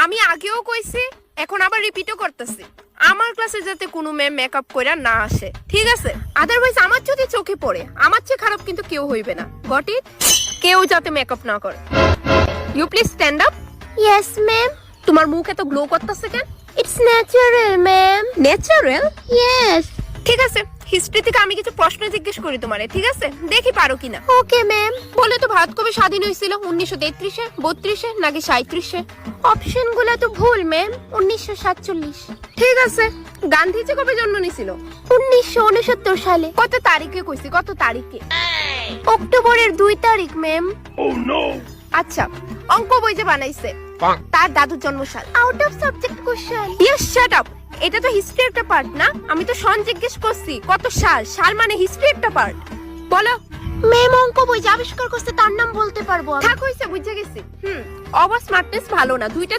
আমি আগেও কইছি, এখন আবার রিপিটও করতেছি, আমার ক্লাসে যাতে কোনো ম্যাম মেকআপ কইরা না আসে, ঠিক আছে? আদারওয়াইজ আমার যদি চোখে পড়ে, আমার চেয়ে খারাপ কিন্তু কেউ হইবে না। Got it? কেউ যাতে মেকআপ না করে। You please stand up. Yes ma'am. তোমার মুখ এত গ্লো করতেছে কেন? It's natural ma'am. Natural? Yes. ঠিক আছে, হিস্ট্রি থেকে আমি কিছু প্রশ্ন জিজ্ঞেস করি তোমারে, ঠিক আছে? দেখি পারো কিনা। Okay ma'am. বলে তো ভারত কবে স্বাধীন হয়েছিল? 1933-এ, 32-এ নাকি 37-এ? অপশনগুলো তো ভুল ম্যাম। 1947। ঠিক আছে, গান্ধীজি কবে জন্ম নিয়েছিল? 1969 সালে। কত তারিখে কইছি, কত তারিখে? অক্টোবরের 2 তারিখ ম্যাম। আচ্ছা, অঙ্ক বই যে বানাইছে তার দাদুর জন্মসাল। Out of subject question. Yes, shut up. এটা তো হিস্ট্রি একটা পার্ট না? আমি তো সন জিজ্ঞেস করছি কত সাল। সাল মানে হিস্ট্রি একটা পার্ট। বলো। ম্যাম অঙ্ক বই যে আবিষ্কার করছে তার নাম বলতে পারবো আমি। থাক হইছে, বুঝে গেছি। অবার স্মার্টনেস ভালো না, দুইটা